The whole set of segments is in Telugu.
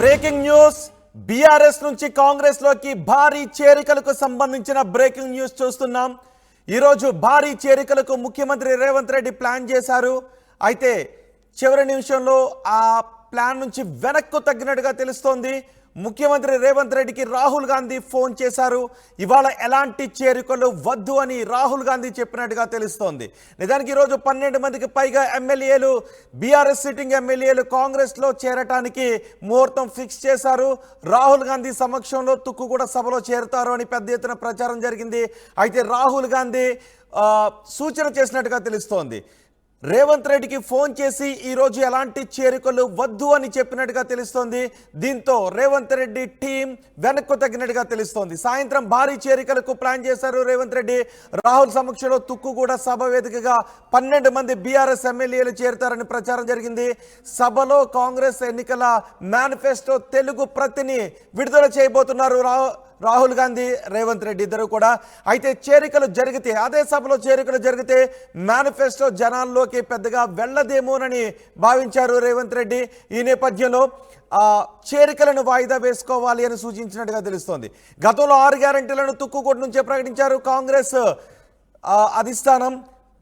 బ్రేకింగ్ న్యూస్ బీఆర్ఎస్ నుంచి కాంగ్రెస్ లోకి భారీ చేరికలకు సంబంధించిన బ్రేకింగ్ న్యూస్ చూస్తున్నాం. ఈరోజు భారీ చేరికలకు ముఖ్యమంత్రి రేవంత్ రెడ్డి ప్లాన్ చేశారు. అయితే చివరి నిమిషంలో ఆ ప్లాన్ నుంచి వెనక్కు తగ్గినట్టుగా తెలుస్తోంది. ముఖ్యమంత్రి రేవంత్ రెడ్డికి రాహుల్ గాంధీ ఫోన్ చేశారు. ఇవాళ ఎలాంటి చేరికలు వద్దు అని రాహుల్ గాంధీ చెప్పినట్టుగా తెలుస్తోంది. నిజానికి ఈరోజు 12 మందికి పైగా ఎమ్మెల్యేలు, బీఆర్ఎస్ సిట్టింగ్ ఎమ్మెల్యేలు కాంగ్రెస్లో చేరటానికి ముహూర్తం ఫిక్స్ చేశారు. రాహుల్ గాంధీ సమక్షంలో తుక్కుగూడ సభలో చేరుతారు అని పెద్ద ఎత్తున ప్రచారం జరిగింది. అయితే రాహుల్ గాంధీ సూచన చేసినట్టుగా తెలుస్తోంది. రేవంత్ రెడ్డికి ఫోన్ చేసి ఈరోజు ఎలాంటి చేరికలు వద్దు అని చెప్పినట్టుగా తెలుస్తోంది. దీంతో రేవంత్ రెడ్డి టీం వెనక్కు తగ్గినట్టుగా తెలుస్తోంది. సాయంత్రం భారీ చేరికలకు ప్లాన్ చేశారు రేవంత్ రెడ్డి. రాహుల్ సమక్షంలో తుక్కుగూడ సభ వేదికగా 12 మంది బీఆర్ఎస్ ఎమ్మెల్యేలు చేరుతారని ప్రచారం జరిగింది. సభలో కాంగ్రెస్ ఎన్నికల మేనిఫెస్టో తెలుగు ప్రతిని విడుదల చేయబోతున్నారు రాహుల్ గాంధీ, రేవంత్ రెడ్డి ఇద్దరు కూడా. అయితే చేరికలు జరిగితే, అదే సభలో చేరికలు జరిగితే మేనిఫెస్టో జనాల్లోకి పెద్దగా వెళ్ళదేమోనని భావించారు రేవంత్ రెడ్డి. ఈ నేపథ్యంలో చేరికలను వాయిదా వేసుకోవాలి అని సూచించినట్టుగా తెలుస్తోంది. గతంలో 6 గ్యారెంటీలను తుక్కుగూడ నుంచే ప్రకటించారు కాంగ్రెస్ అధిష్టానం.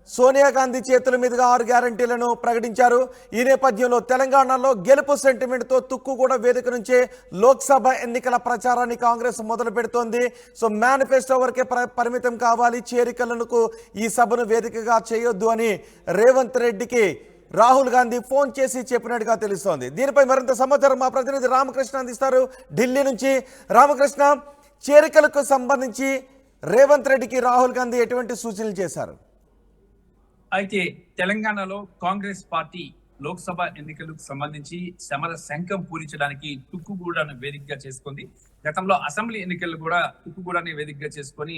సోనియా గాంధీ చేతుల మీదుగా 6 గ్యారెంటీలను ప్రకటించారు. ఈ నేపథ్యంలో తెలంగాణలో గెలుపు సెంటిమెంట్తో తుక్కుగూడ వేదిక నుంచే లోక్సభ ఎన్నికల ప్రచారాన్ని కాంగ్రెస్ మొదలు పెడుతోంది. సో మేనిఫెస్టో వరకే పరిమితం కావాలి, చేరికలకు ఈ సభను వేదికగా చేయొద్దు అని రేవంత్ రెడ్డికి రాహుల్ గాంధీ ఫోన్ చేసి చెప్పినట్టుగా తెలుస్తోంది. దీనిపై మరింత సమాచారం మా ప్రతినిధి రామకృష్ణ అందిస్తారు ఢిల్లీ నుంచి. రామకృష్ణ, చేరికలకు సంబంధించి రేవంత్ రెడ్డికి రాహుల్ గాంధీ ఎటువంటి సూచనలు చేశారు? అయితే తెలంగాణలో కాంగ్రెస్ పార్టీ లోక్సభ ఎన్నికలకు సంబంధించి సమర శంఖం పూరించడానికి తుక్కుగూడను వేదికగా చేసుకుంది. గతంలో అసెంబ్లీ ఎన్నికలు కూడా తుక్కుగూడని వేదికగా చేసుకొని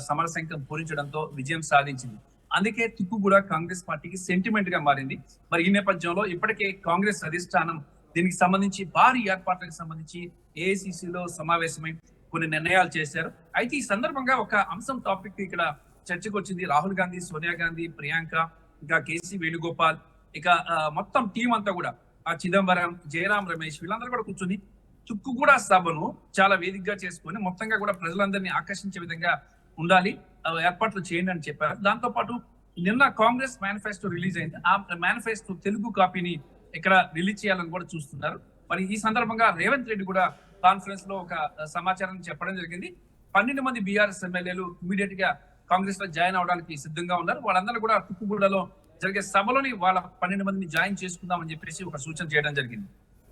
సమర శంఖం పూరించడంతో విజయం సాధించింది. అందుకే తుక్కుగూడ కాంగ్రెస్ పార్టీకి సెంటిమెంట్ గా మారింది. మరి ఈ నేపథ్యంలో ఇప్పటికే కాంగ్రెస్ అధిష్టానం దీనికి సంబంధించి భారీ ఏర్పాట్లకు సంబంధించి ఏఐసిసిలో సమావేశమై కొన్ని నిర్ణయాలు చేశారు. అయితే ఈ సందర్భంగా ఒక అంశం టాపిక్ ఇక్కడ చర్చకు వచ్చింది. రాహుల్ గాంధీ, సోనియా గాంధీ, ప్రియాంక, ఇంకా కేసీ వేణుగోపాల్, ఇక మొత్తం టీం అంతా కూడా చిదంబరం, జయరాం రమేష్ వీళ్ళందరూ కూడా కూర్చొని తుక్కుగూడ సభను చాలా వేదికగా చేసుకొని మొత్తంగా కూడా ప్రజలందరినీ ఆకర్షించే విధంగా ఉండాలి, ఏర్పాట్లు చేయండి అని చెప్పారు. దాంతో పాటు నిన్న కాంగ్రెస్ మేనిఫెస్టో రిలీజ్ అయింది. ఆ మేనిఫెస్టో తెలుగు కాపీని ఇక్కడ రిలీజ్ చేయాలని కూడా చూస్తున్నారు. మరి ఈ సందర్భంగా రేవంత్ రెడ్డి కూడా కాన్ఫరెన్స్ లో ఒక సమాచారాన్ని చెప్పడం జరిగింది. 12 మంది బీఆర్ఎస్ ఎమ్మెల్యేలు ఇమీడియట్ గా కాంగ్రెస్ లో జాయిన్ అవడానికి సిద్ధంగా ఉన్నారు. వాళ్ళందరూ కూడా తుక్కుగూడలో జరిగే సభలోని వాళ్ళ 12 మందిని జాయిన్ చేసుకుందామని చెప్పేసి ఒక సూచన చేయడం జరిగింది.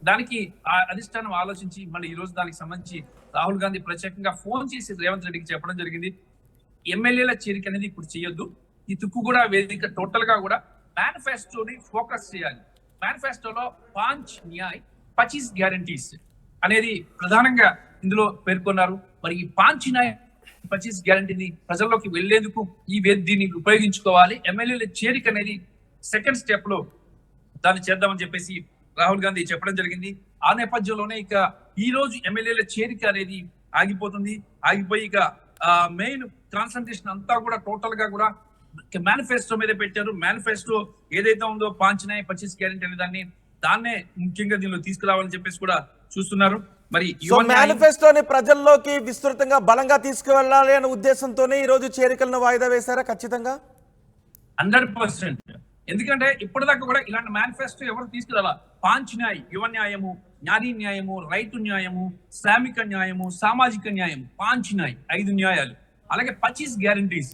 దానికి ఆ అధిష్టానం ఆలోచించి మళ్ళీ ఈ రోజు దానికి సంబంధించి రాహుల్ గాంధీ ప్రత్యేకంగా ఫోన్ చేసి రేవంత్ రెడ్డికి చెప్పడం జరిగింది. ఎమ్మెల్యేల చేరిక అనేది ఇప్పుడు చేయొద్దు, ఈ తుక్కుగూడ వేదిక టోటల్ గా కూడా మేనిఫెస్టోని ఫోకస్ చేయాలి. మేనిఫెస్టోలో 5 న్యాయ్ 25 గ్యారంటీస్ అనేది ప్రధానంగా ఇందులో పేర్కొన్నారు. మరి ఈ 5 న్యాయ్ 25 గ్యారంటీని ప్రజల్లోకి వెళ్లేందుకు ఈ దీన్ని ఉపయోగించుకోవాలి. ఎమ్మెల్యేల చేరిక అనేది సెకండ్ స్టెప్ లో దాన్ని చేద్దామని చెప్పేసి రాహుల్ గాంధీ చెప్పడం జరిగింది. ఆ నేపథ్యంలోనే ఇక ఈ రోజు ఎమ్మెల్యేల చేరిక అనేది ఆగిపోయి ఇక మెయిన్ కాన్సన్ట్రేషన్ అంతా కూడా టోటల్ గా కూడా మేనిఫెస్టో మీద పెట్టారు. మేనిఫెస్టో ఏదైతే ఉందో 5 న్యాయ్ 25 గ్యారంటీ అనే దాన్నే ముఖ్యంగా దీనిలో తీసుకురావాలని చెప్పేసి కూడా చూస్తున్నారు. మరి మేనిఫెస్టోని ప్రజల్లోకి విస్తృతంగా బలంగా తీసుకువెళ్ళాలి అనే ఉద్దేశంతోనే ఈ రోజు చేరికలను వాయిదా వేశారా? ఖచ్చితంగా 100%. ఎందుకంటే ఇప్పటిదాకా కూడా ఇలాంటి మేనిఫెస్టో ఎవరు తీసుకురాలా. 5 న్యాయ్, యువ న్యాయము, న్యాయ న్యాయము, రైతు న్యాయము, శ్రామిక న్యాయము, సామాజిక న్యాయం, 5 న్యాయ్ 5 న్యాయాలు, అలాగే 25 గ్యారంటీస్.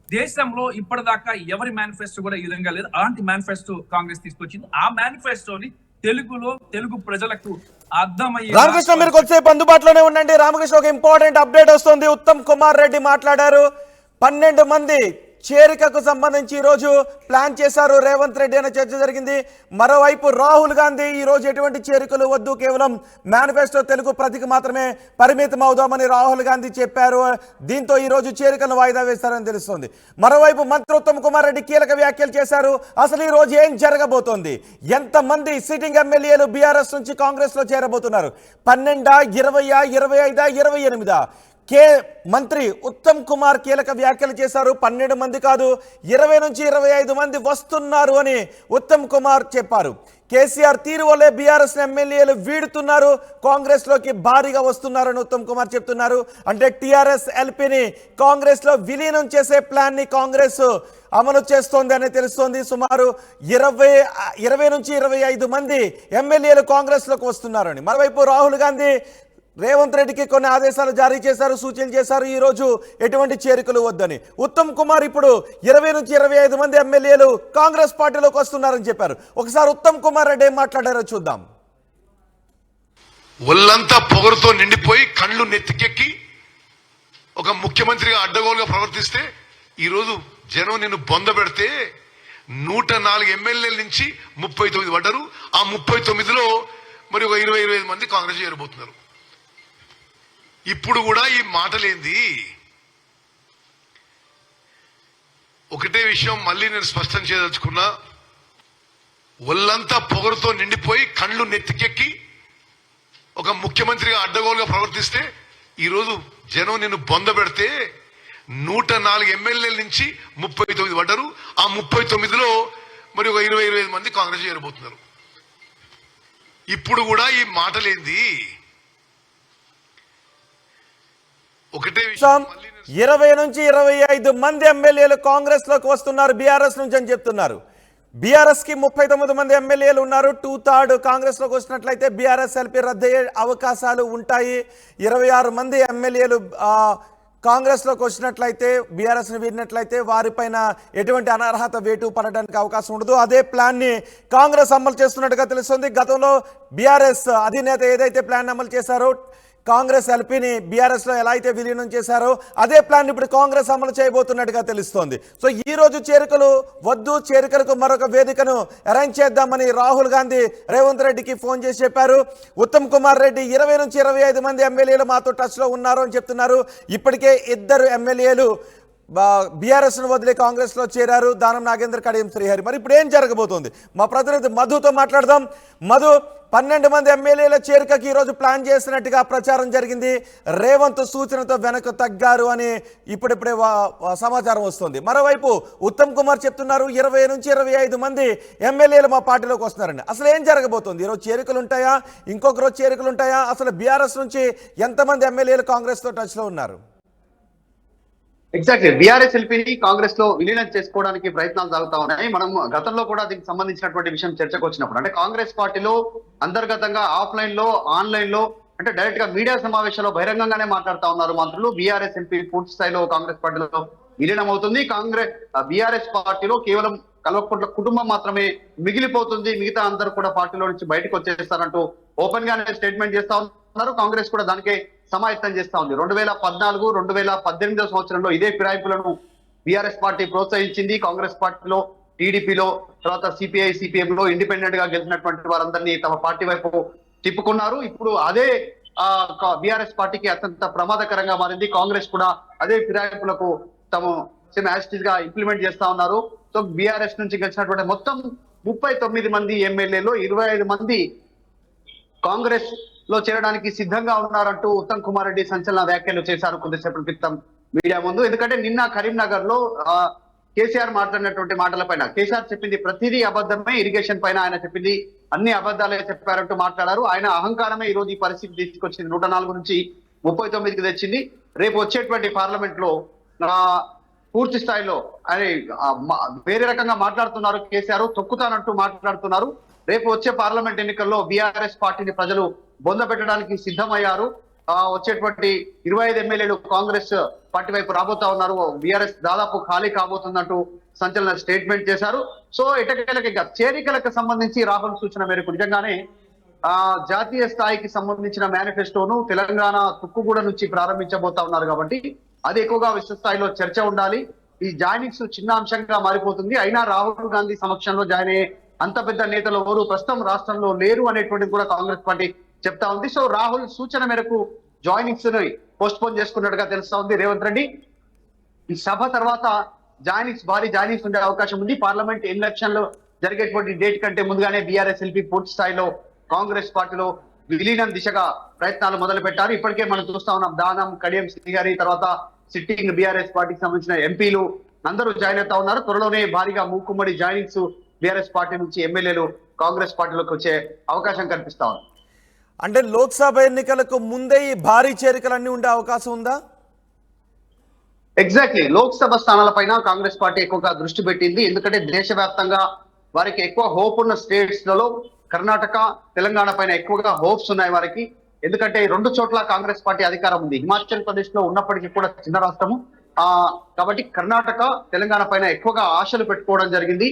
దేశంలో ఇప్పటిదాకా ఎవరి మేనిఫెస్టో కూడా ఈ విధంగా లేదు. అలాంటి మేనిఫెస్టో కాంగ్రెస్ తీసుకొచ్చింది. ఆ మేనిఫెస్టోని తెలుగులో తెలుగు ప్రజలకు అర్థమయ్యే. రామకృష్ణ, మీరు కొద్దిసేపు అందుబాటులోనే ఉండండి. రామకృష్ణ, ఒక ఇంపార్టెంట్ అప్డేట్ వస్తుంది. ఉత్తమ్ కుమార్ రెడ్డి మాట్లాడారు. 12 మంది చేరికకు సంబంధించి ఈరోజు ప్లాన్ చేశారు రేవంత్ రెడ్డి అనే చర్చ జరిగింది. మరోవైపు రాహుల్ గాంధీ ఈరోజు ఎటువంటి చేరికలు వద్దు, కేవలం మేనిఫెస్టో తెలుగు ప్రతికి మాత్రమే పరిమితం అవుదామని రాహుల్ గాంధీ చెప్పారు. దీంతో ఈరోజు చేరికలను వాయిదా వేస్తారని తెలుస్తోంది. మరోవైపు మంత్రి ఉత్తమ్ కుమార్ రెడ్డి కీలక వ్యాఖ్యలు చేశారు. అసలు ఈ రోజు ఏం జరగబోతోంది? ఎంతమంది సిట్టింగ్ ఎమ్మెల్యేలు బీఆర్ఎస్ నుంచి కాంగ్రెస్ లో చేరబోతున్నారు? 12, 20, 25, 28? మంత్రి ఉత్తమ్ కుమార్ కీలక వ్యాఖ్యలు చేశారు. 12 మంది కాదు, 20 నుంచి 25 మంది వస్తున్నారు అని ఉత్తమ్ కుమార్ చెప్పారు. కేసీఆర్ తీరు వల్లే బీఆర్ఎస్ ఎమ్మెల్యేలు వీడుతున్నారు, కాంగ్రెస్ లోకి భారీగా వస్తున్నారని ఉత్తమ్ కుమార్ చెప్తున్నారు. అంటే టీఆర్ఎస్ ఎల్పీని కాంగ్రెస్ లో విలీనం చేసే ప్లాన్ ని కాంగ్రెస్ అమలు చేస్తోంది అని తెలుస్తోంది. సుమారు 20 నుంచి 25 మంది ఎమ్మెల్యేలు కాంగ్రెస్ లోకి వస్తున్నారని. మరోవైపు రాహుల్ గాంధీ రేవంత్ రెడ్డికి కొన్ని ఆదేశాలు జారీ చేశారు, సూచనలు చేశారు. ఈ రోజు ఎటువంటి చేరికలు వద్దని. ఉత్తమ్ కుమార్ ఇప్పుడు 20 నుంచి 25 మంది ఎమ్మెల్యేలు కాంగ్రెస్ పార్టీలోకి వస్తున్నారని చెప్పారు. ఒకసారి ఉత్తమ్ కుమార్ రెడ్డి ఏం మాట్లాడారో చూద్దాం. ఒళ్ళంతా పొగరుతో నిండిపోయి కళ్ళు నెత్తికెక్కి ఒక ముఖ్యమంత్రిగా అడ్డగోలుగా ప్రవర్తిస్తే ఈరోజు జనం నిన్ను బొంద పెడితే 104 ఎమ్మెల్యేల నుంచి 39 పడ్డారు. ఆ 39లో మరి ఒక 20-25 మంది కాంగ్రెస్ చేరబోతున్నారు. ఇప్పుడు కూడా ఈ మాటలేంది? ఒకటే విషయం మళ్ళీ నేను స్పష్టం చేయదలుచుకున్నా. ఒళ్ళంతా పొగరుతో నిండిపోయి కళ్ళు నెత్తికెక్కి ఒక ముఖ్యమంత్రిగా అడ్డగోలుగా ప్రవర్తిస్తే ఈరోజు జనం నిన్ను బొంద పెడితే 104 ఎమ్మెల్యేల నుంచి 39 పడ్డారు. ఆ 39లో మరి ఒక 20-25 మంది కాంగ్రెస్ చేరబోతున్నారు. ఇప్పుడు కూడా ఈ మాటలేంది? ఒకటే విషయం 20 నుంచి 25 మంది ఎమ్మెల్యేలు కాంగ్రెస్ లోకి వస్తున్నారు బీఆర్ఎస్ నుంచి అని చెప్తున్నారు. బీఆర్ఎస్ కి 39 మంది ఎమ్మెల్యేలు ఉన్నారు. 2/3 కాంగ్రెస్ లోకి వచ్చినట్లయితే బీఆర్ఎస్ ఎల్పీ రద్దయ్యే అవకాశాలు ఉంటాయి. 26 మంది ఎమ్మెల్యేలు కాంగ్రెస్ లోకి వచ్చినట్లయితే, బీఆర్ఎస్ ని వీడినట్లయితే వారిపైన ఎటువంటి అనర్హత వేటు పడడానికి అవకాశం ఉండదు. అదే ప్లాన్ ని కాంగ్రెస్ అమలు చేస్తున్నట్టుగా తెలుస్తుంది. గతంలో బీఆర్ఎస్ అధినేత ఏదైతే ప్లాన్ అమలు చేశారో, కాంగ్రెస్ ఎల్పీని బీఆర్ఎస్ లో ఎలా అయితే విలీనం చేశారో అదే ప్లాన్ ఇప్పుడు కాంగ్రెస్ అమలు చేయబోతున్నట్టుగా తెలుస్తోంది. సో ఈ రోజు చేరికలు వద్దు, చేరికలకు మరొక వేదికను అరేంజ్ చేద్దామని రాహుల్ గాంధీ రేవంత్ రెడ్డికి ఫోన్ చేసి చెప్పారు. ఉత్తమ్ కుమార్ రెడ్డి 20 నుంచి 25 మంది ఎమ్మెల్యేలు మాతో టచ్ లో ఉన్నారు అని చెప్తున్నారు. ఇప్పటికే 2 ఎమ్మెల్యేలు బీఆర్ఎస్ ను వదిలే కాంగ్రెస్ లో చేరారు, దానం నాగేంద్ర, కడియం శ్రీహరి. మరి ఇప్పుడు ఏం జరగబోతోంది? మా ప్రతినిధి మధుతో మాట్లాడదాం. మధు, 12 మంది ఎమ్మెల్యేల చేరికకి ఈరోజు ప్లాన్ చేసినట్టుగా ప్రచారం జరిగింది. రేవంత్ సూచనతో వెనక్కు తగ్గారు అని ఇప్పుడిప్పుడే సమాచారం వస్తుంది. మరోవైపు ఉత్తమ్ కుమార్ చెప్తున్నారు 20 నుంచి 25 మంది ఎమ్మెల్యేలు మా పార్టీలోకి వస్తున్నారండి. అసలు ఏం జరగబోతోంది? ఈరోజు చేరికలు ఉంటాయా, ఇంకొక రోజు చేరికలు ఉంటాయా? అసలు బీఆర్ఎస్ నుంచి ఎంతమంది ఎమ్మెల్యేలు కాంగ్రెస్ తో టచ్ లో ఉన్నారు? ఎగ్జాక్ట్లీ, బీఆర్ఎస్ ఎల్పీని కాంగ్రెస్ లో విలీనం చేసుకోవడానికి ప్రయత్నాలు సాగుతా ఉన్నాయి. మనం గతంలో కూడా దీనికి సంబంధించినటువంటి విషయం చర్చకు వచ్చినప్పుడు, అంటే కాంగ్రెస్ పార్టీలో అంతర్గతంగా ఆఫ్లైన్ లో, ఆన్లైన్ లో, అంటే డైరెక్ట్ గా మీడియా సమావేశంలో బహిరంగంగానే మాట్లాడుతా ఉన్నారు మంత్రులు. బీఆర్ఎస్ ఎల్పీ పూర్తి స్థాయిలో కాంగ్రెస్ పార్టీలో విలీనం అవుతుంది. బీఆర్ఎస్ పార్టీలో కేవలం కల్వకుంట్ల కుటుంబం మాత్రమే మిగిలిపోతుంది, మిగతా అందరూ కూడా పార్టీలో నుంచి బయటకు వచ్చేస్తారంటూ ఓపెన్ గానే స్టేట్మెంట్ చేస్తా ఉన్నారు. కాంగ్రెస్ కూడా దానికే సమాయత్తం చేస్తా ఉంది. 2014, 2018 సంవత్సరంలో ఇదే ఫిరాయింపులను బీఆర్ఎస్ పార్టీ ప్రోత్సహించింది. కాంగ్రెస్ పార్టీలో, టీడీపీలో, తర్వాత సిపిఐ, సిపిఎం లో ఇండిపెండెంట్ గా గెలిచినటువంటి వారందరినీ తమ పార్టీ వైపు తిప్పుకున్నారు. ఇప్పుడు అదే బీఆర్ఎస్ పార్టీకి అత్యంత ప్రమాదకరంగా మారింది. కాంగ్రెస్ కూడా అదే ఫిరాయింపులకు తమ యాజిటీస్ గా ఇంప్లిమెంట్ చేస్తా ఉన్నారు. సో బీఆర్ఎస్ నుంచి గెలిచినటువంటి మొత్తం 39 మంది ఎమ్మెల్యేలు 25 మంది కాంగ్రెస్ లో చేరడానికి సిద్ధంగా ఉన్నారంటూ ఉత్తమ్ కుమార్ రెడ్డి సంచలన వ్యాఖ్యలు చేశారు కొద్దిసేపటి క్రితం మీడియా ముందు. ఎందుకంటే నిన్న కరీంనగర్ లో కేసీఆర్ మాట్లాడినటువంటి మాటలపైన కేసీఆర్ చెప్పింది ప్రతిదీ అబద్ధమే, ఇరిగేషన్ పైన ఆయన చెప్పింది అన్ని అబద్ధాలే చెప్పారంటూ మాట్లాడారు. ఆయన అహంకారమే ఈ రోజు ఈ పరిస్థితి తీసుకొచ్చింది. 104 నుంచి 39కి తెచ్చింది. రేపు వచ్చేటువంటి పార్లమెంట్ లో పూర్తి స్థాయిలో ఆయన వేరే రకంగా మాట్లాడుతున్నారు. కేసీఆర్ తొక్కుతానంటూ మాట్లాడుతున్నారు. రేపు వచ్చే పార్లమెంట్ ఎన్నికల్లో బీఆర్ఎస్ పార్టీని ప్రజలు బొంద పెట్టడానికి సిద్ధమయ్యారు. వచ్చేటువంటి 25 ఎమ్మెల్యేలు కాంగ్రెస్ పార్టీ వైపు రాబోతా ఉన్నారు. బీఆర్ఎస్ దాదాపు ఖాళీ కాబోతుందంటూ సంచలన స్టేట్మెంట్ చేశారు. సో ఎటకేలకి చేరికలకు సంబంధించి రాహుల్ సూచన మేరకు నిజంగానే జాతీయ స్థాయికి సంబంధించిన మేనిఫెస్టోను తెలంగాణ తుక్కుగూడ నుంచి ప్రారంభించబోతా ఉన్నారు. కాబట్టి అది ఎక్కువగా విశ్వ స్థాయిలో చర్చ ఉండాలి. ఈ జాయినింగ్స్ చిన్న అంశంగా మారిపోతుంది. అయినా రాహుల్ గాంధీ సమక్షంలో జాయిన్ అయ్యే అంత పెద్ద నేతలు ఎవరు ప్రస్తుతం రాష్ట్రంలో లేరు అనేటువంటిది కూడా కాంగ్రెస్ పార్టీ చెప్తా ఉంది. సో రాహుల్ సూచన మేరకు జాయినింగ్స్ ని పోస్ట్ పోన్ చేసుకున్నట్టుగా తెలుస్తా ఉంది రేవంత్ రెడ్డి. ఈ సభ తర్వాత భారీ జాయినింగ్స్ ఉండే అవకాశం ఉంది. పార్లమెంట్ ఎలక్షన్లు జరిగేటువంటి డేట్ కంటే ముందుగానే బీఆర్ఎస్ ఎల్పీ పూర్తి స్థాయిలో కాంగ్రెస్ పార్టీలో విలీనం దిశగా ప్రయత్నాలు మొదలు పెట్టారు. ఇప్పటికే మనం చూస్తా ఉన్నాం, దానం, కడియం శ్రీహరి, తర్వాత సిట్టింగ్ బీఆర్ఎస్ పార్టీకి సంబంధించిన ఎంపీలు అందరూ జాయిన్ అవుతా ఉన్నారు. త్వరలోనే భారీగా మూకుమ్మడి జాయినింగ్స్ బీఆర్ఎస్ పార్టీ నుంచి ఎమ్మెల్యేలు కాంగ్రెస్ పార్టీలోకి వచ్చే అవకాశం కనిపిస్తా ఉంది. అంటే లోక్సభ ఎన్నికలకు ముందే ఈ భారీ చేరికలన్నీ ఉండే అవకాశం ఉందా? ఎగ్జాక్ట్లీ, లోక్సభ స్థానాలపైన కాంగ్రెస్ పార్టీ ఎక్కువగా దృష్టి పెట్టింది. ఎందుకంటే దేశవ్యాప్తంగా వారికి ఎక్కువ హోప్ ఉన్న స్టేట్స్ లలో కర్ణాటక, తెలంగాణ పైన ఎక్కువగా హోప్స్ ఉన్నాయి వారికి. ఎందుకంటే 2 చోట్ల కాంగ్రెస్ పార్టీ అధికారం ఉంది. హిమాచల్ ప్రదేశ్ లో ఉన్నప్పటికీ కూడా చిన్న రాష్ట్రము, కాబట్టి కర్ణాటక, తెలంగాణ పైన ఎక్కువగా ఆశలు పెట్టుకోవడం జరిగింది.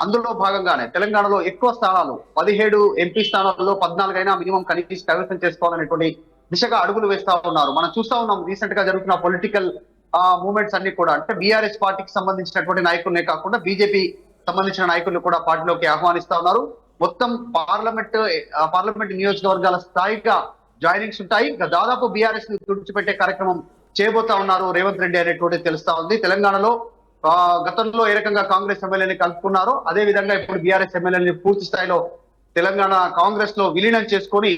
అందులో భాగంగానే తెలంగాణలో ఎక్కువ స్థానాలు 17 ఎంపీ స్థానాల్లో 14 అయినా మినిమం కనీసం కైవసం చేసుకోవాలనేటువంటి దిశగా అడుగులు వేస్తా ఉన్నారు. మనం చూస్తా ఉన్నాం రీసెంట్ గా జరుగుతున్న పొలిటికల్ మూవ్మెంట్స్ అన్ని కూడా. అంటే బీఆర్ఎస్ పార్టీకి సంబంధించినటువంటి నాయకులనే కాకుండా బీజేపీ సంబంధించిన నాయకులు కూడా పార్టీలోకి ఆహ్వానిస్తా ఉన్నారు. మొత్తం పార్లమెంట్ నియోజకవర్గాల స్థాయిగా జాయినింగ్స్ ఉంటాయి. దాదాపు బీఆర్ఎస్ ని తుడిచిపెట్టే కార్యక్రమం చేయబోతా ఉన్నారు రేవంత్ రెడ్డి అనేటువంటి తెలుస్తా ఉంది. తెలంగాణలో గతంలో ఏ రకంగా కాంగ్రెస్ ఎమ్మెల్యేని కలుపుకున్నారో అదే విధంగా ఇప్పుడు బీఆర్ఎస్ ఎమ్మెల్యేని పూర్తి స్థాయిలో తెలంగాణ కాంగ్రెస్ లో విలీనం చేసుకొని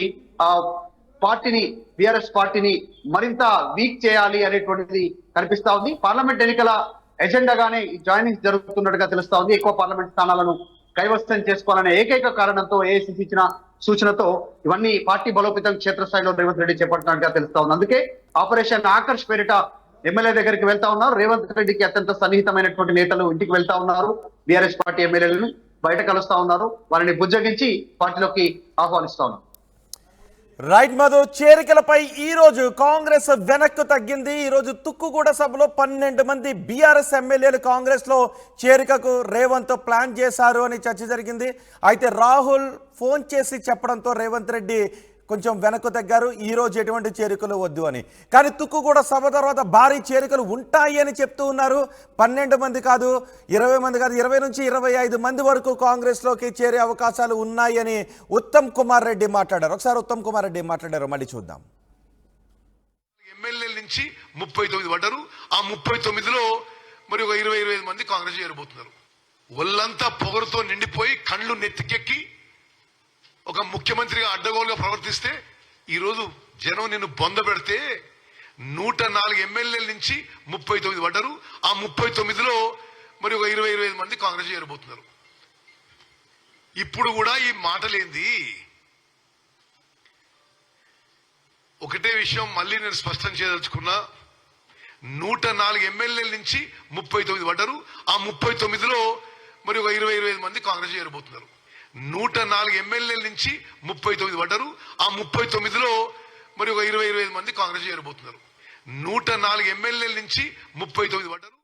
బీఆర్ఎస్ పార్టీని మరింత వీక్ చేయాలి అనేటువంటిది కనిపిస్తా ఉంది. పార్లమెంట్ ఎన్నికల ఎజెండాగానే ఈ జాయినింగ్ జరుగుతున్నట్టుగా తెలుస్తా ఉంది. ఎక్కువ పార్లమెంట్ స్థానాలను కైవసం చేసుకోవాలనే ఏకైక కారణంతో ఏఐసిసి ఇచ్చిన సూచనతో ఇవన్నీ పార్టీ బలోపేతం క్షేత్రస్థాయిలో రేవంత్ రెడ్డి చేపట్టినట్టుగా తెలుస్తా ఉంది. అందుకే ఆపరేషన్ ఆకర్ష్ పేరిట ఎమ్మెల్యే దగ్గరికి వెళ్తా ఉన్నారు. రేవంత్ రెడ్డికి అత్యంత సన్నిహితమైనటువంటి నేతలు ఇంటికి వెళ్తా ఉన్నారు. బీఆర్ఎస్ పార్టీ ఎమ్మెల్యేలను బయట కలుస్తా ఉన్నారు. వారిని బుజ్జగించి పార్టీలోకి ఆహ్వానిస్తా ఉన్నారు. రైట్ మధు, చేరికలపై ఈ రోజు కాంగ్రెస్ వెనక్కు తగ్గింది. ఈ రోజు తుక్కుగూడ సభలో 12 మంది బీఆర్ఎస్ ఎమ్మెల్యేలు కాంగ్రెస్ లో చేరికకు రేవంత్ ప్లాన్ చేశారు అని చర్చ జరిగింది. అయితే రాహుల్ ఫోన్ చేసి చెప్పడంతో రేవంత్ రెడ్డి కొంచెం వెనక్కు తగ్గారు. ఈ రోజు ఎటువంటి చేరికలు వద్దు అని. కానీ తుక్కుగూడ సభ తర్వాత భారీ చేరికలు ఉంటాయి అని చెప్తూ ఉన్నారు. 12 మంది కాదు, 20 మంది కాదు, 20 నుంచి 25 మంది వరకు కాంగ్రెస్ లోకి చేరే అవకాశాలు ఉన్నాయి అని ఉత్తమ్ కుమార్ రెడ్డి మాట్లాడారు. ఒకసారి ఉత్తమ్ కుమార్ రెడ్డి మాట్లాడారు, మళ్ళీ చూద్దాం. ఎమ్మెల్యేల నుంచి 39 పడ్డారు. ఆ 39లో మరి ఒక 20-25 మంది కాంగ్రెస్ చేరబోతున్నారు. ఒళ్ళంతా పొగరుతో నిండిపోయి కళ్ళు నెత్తికెక్కి ఒక ముఖ్యమంత్రిగా అడ్డగోలుగా ప్రవర్తిస్తే ఈరోజు జనం నిన్ను బొంద పెడితే 104 ఎమ్మెల్యేల నుంచి 39 పడ్డారు. ఆ 39లో మరి ఒక 20-25 మంది కాంగ్రెస్ చేరబోతున్నారు. ఇప్పుడు కూడా ఈ మాటలేంది? ఒకటే విషయం మళ్ళీ నేను స్పష్టం చేయదలుచుకున్నా. 104 ఎమ్మెల్యేల నుంచి 39 పడ్డారు. ఆ 39లో మరి ఒక 20-25 మంది కాంగ్రెస్ చేరబోతున్నారు. 104 ఎమ్మెల్యేల నుంచి 39 పడ్డారు. ఆ 39లో మరి ఒక 20-25 మంది కాంగ్రెస్ చేరబోతున్నారు. 104 ఎమ్మెల్యేల నుంచి 39 పడ్డారు.